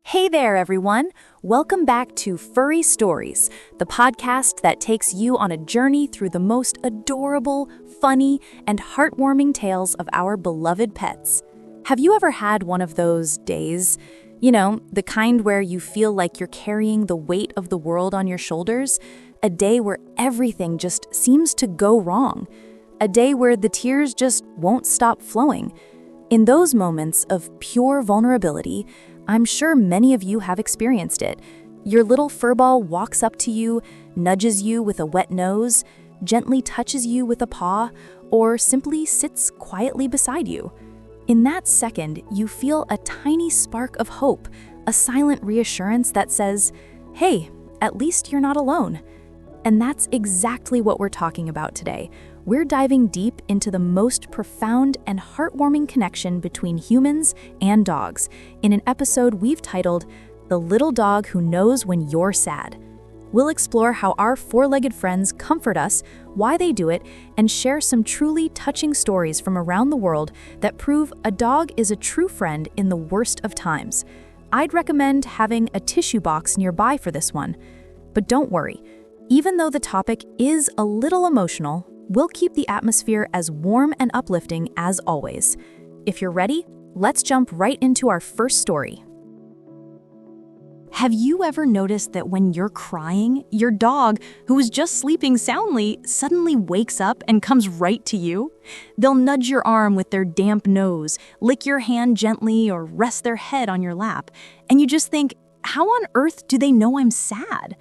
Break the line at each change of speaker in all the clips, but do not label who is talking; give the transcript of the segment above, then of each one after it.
Hey there, everyone! Welcome back to Furry Stories, the podcast that takes you on a journey through the most adorable, funny, and heartwarming tales of our beloved pets. Have you ever had one of those days? You know, the kind where you feel like you're carrying the weight of the world on your shoulders? A day where everything just seems to go wrong. A day where the tears just won't stop flowing. In those moments of pure vulnerability, I'm sure many of you have experienced it. Your little furball walks up to you, nudges you with a wet nose, gently touches you with a paw, or simply sits quietly beside you. In that second, you feel a tiny spark of hope, a silent reassurance that says, "Hey, at least you're not alone." And that's exactly what we're talking about today. We're diving deep into the most profound and heartwarming connection between humans and dogs in an episode we've titled, "The Little Dog Who Knows When You're Sad." We'll explore how our four-legged friends comfort us, why they do it, and share some truly touching stories from around the world that prove a dog is a true friend in the worst of times. I'd recommend having a tissue box nearby for this one. But don't worry, even though the topic is a little emotional, we'll keep the atmosphere as warm and uplifting as always. If you're ready, let's jump right into our first story. Have you ever noticed that when you're crying, your dog, who was just sleeping soundly, suddenly wakes up and comes right to you? They'll nudge your arm with their damp nose, lick your hand gently, or rest their head on your lap, and you just think, how on earth do they know I'm sad?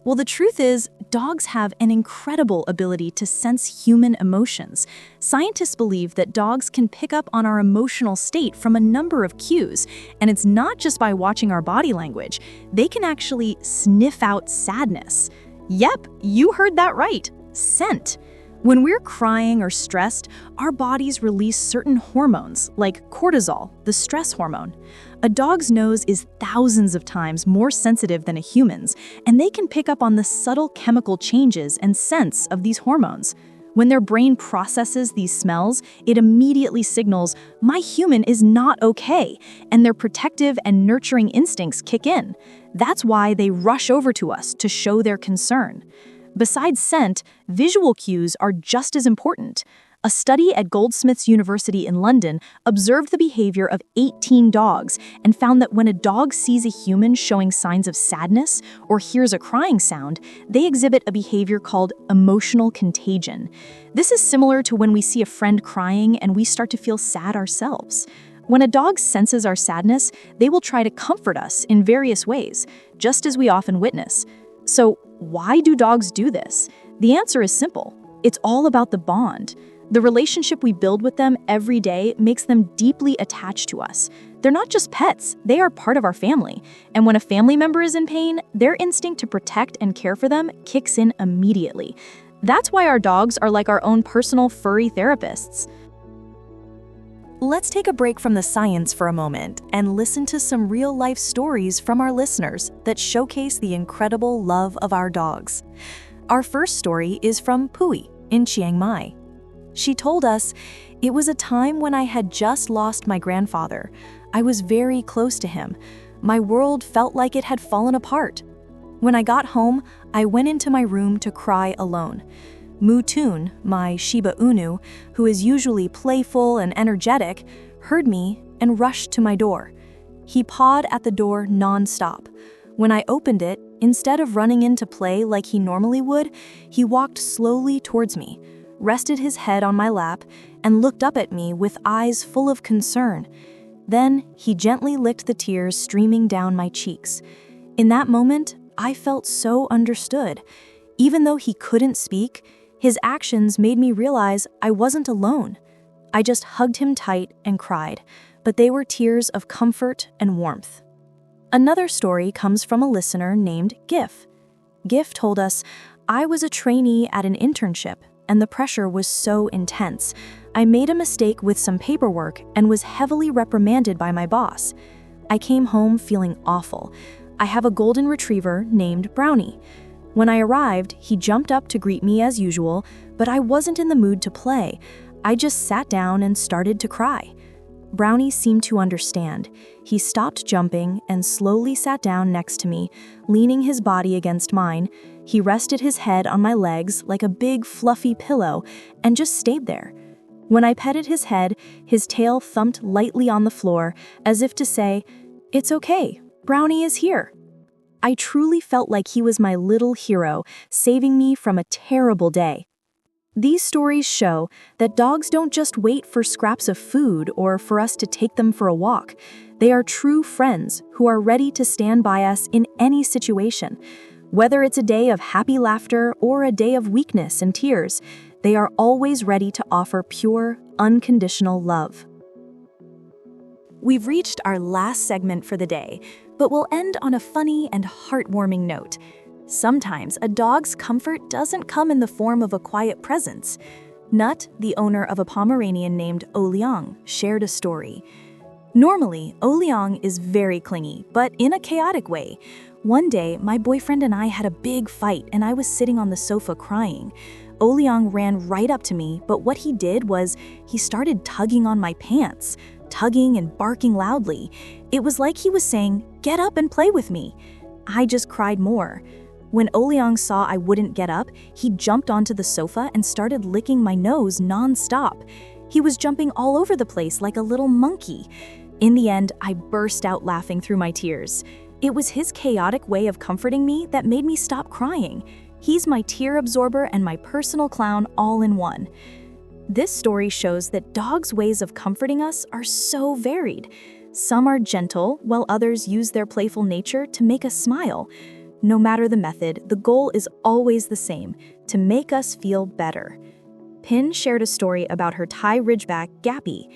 Well, the truth is, dogs have an incredible ability to sense human emotions. Scientists believe that dogs can pick up on our emotional state from a number of cues, and it's not just by watching our body language. They can actually sniff out sadness. Yep, you heard that right. Scent. When we're crying or stressed, our bodies release certain hormones, like cortisol, the stress hormone. A dog's nose is thousands of times more sensitive than a human's, and they can pick up on the subtle chemical changes and scents of these hormones. When their brain processes these smells, it immediately signals, "My human is not okay," and their protective and nurturing instincts kick in. That's why they rush over to us to show their concern. Besides scent, visual cues are just as important. A study at Goldsmiths University in London observed the behavior of 18 dogs and found that when a dog sees a human showing signs of sadness or hears a crying sound, they exhibit a behavior called emotional contagion. This is similar to when we see a friend crying and we start to feel sad ourselves. When a dog senses our sadness, they will try to comfort us in various ways, just as we often witness. So, why do dogs do this? The answer is simple. It's all about the bond. The relationship we build with them every day makes them deeply attached to us. They're not just pets, they are part of our family. And when a family member is in pain, their instinct to protect and care for them kicks in immediately. That's why our dogs are like our own personal furry therapists. Let's take a break from the science for a moment and listen to some real-life stories from our listeners that showcase the incredible love of our dogs. Our first story is from Pui in Chiang Mai. She told us, "It was a time when I had just lost my grandfather. I was very close to him. My world felt like it had fallen apart. When I got home, I went into my room to cry alone. Mutun, my Shiba Inu, who is usually playful and energetic, heard me and rushed to my door. He pawed at the door non-stop. When I opened it, instead of running in to play like he normally would, he walked slowly towards me, rested his head on my lap, and looked up at me with eyes full of concern. Then he gently licked the tears streaming down my cheeks. In that moment, I felt so understood. Even though he couldn't speak, his actions made me realize I wasn't alone. I just hugged him tight and cried, but they were tears of comfort and warmth." Another story comes from a listener named Gif. Gif told us, "I was a trainee at an internship, and the pressure was so intense. I made a mistake with some paperwork and was heavily reprimanded by my boss. I came home feeling awful. I have a golden retriever named Brownie. When I arrived, he jumped up to greet me as usual, but I wasn't in the mood to play. I just sat down and started to cry. Brownie seemed to understand. He stopped jumping and slowly sat down next to me, leaning his body against mine. He rested his head on my legs like a big fluffy pillow and just stayed there. When I petted his head, his tail thumped lightly on the floor as if to say, "It's okay, Brownie is here." I truly felt like he was my little hero, saving me from a terrible day. These stories show that dogs don't just wait for scraps of food or for us to take them for a walk. They are true friends who are ready to stand by us in any situation. Whether it's a day of happy laughter or a day of weakness and tears, they are always ready to offer pure, unconditional love. We've reached our last segment for the day, but we'll end on a funny and heartwarming note. Sometimes a dog's comfort doesn't come in the form of a quiet presence. Nut, the owner of a Pomeranian named Oliang, shared a story. Normally, Oliang is very clingy, but in a chaotic way. One day, my boyfriend and I had a big fight and I was sitting on the sofa crying. Oliang ran right up to me, but what he did was he started tugging on my pants, tugging and barking loudly. It was like he was saying, "Get up and play with me." I just cried more. When Oliang saw I wouldn't get up, he jumped onto the sofa and started licking my nose non-stop. He was jumping all over the place like a little monkey. In the end, I burst out laughing through my tears. It was his chaotic way of comforting me that made me stop crying. He's my tear absorber and my personal clown all in one. This story shows that dogs' ways of comforting us are so varied. Some are gentle, while others use their playful nature to make us smile. No matter the method, the goal is always the same, to make us feel better. Pin shared a story about her Thai Ridgeback, Gappy.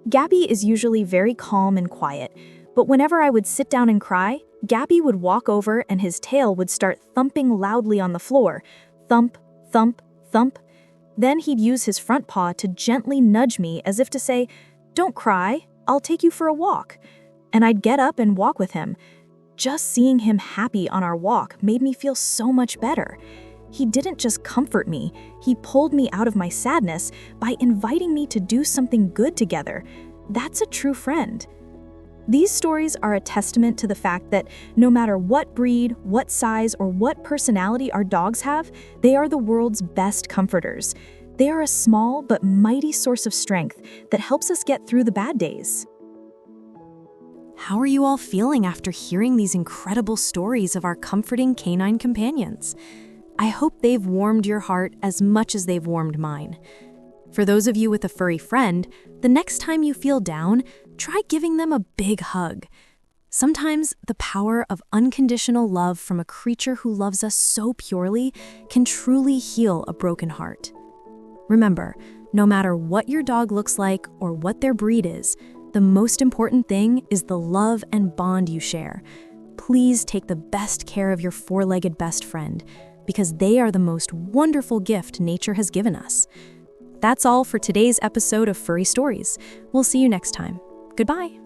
Gappy is usually very calm and quiet, but whenever I would sit down and cry, Gappy would walk over and his tail would start thumping loudly on the floor. Thump, thump, thump. Then he'd use his front paw to gently nudge me as if to say, "Don't cry, I'll take you for a walk." And I'd get up and walk with him. Just seeing him happy on our walk made me feel so much better. He didn't just comfort me, he pulled me out of my sadness by inviting me to do something good together. That's a true friend. These stories are a testament to the fact that no matter what breed, what size, or what personality our dogs have, they are the world's best comforters. They are a small but mighty source of strength that helps us get through the bad days. How are you all feeling after hearing these incredible stories of our comforting canine companions? I hope they've warmed your heart as much as they've warmed mine. For those of you with a furry friend, the next time you feel down, try giving them a big hug. Sometimes the power of unconditional love from a creature who loves us so purely can truly heal a broken heart. Remember, no matter what your dog looks like or what their breed is, the most important thing is the love and bond you share. Please take the best care of your four-legged best friend, because they are the most wonderful gift nature has given us. That's all for today's episode of Furry Stories. We'll see you next time. Goodbye.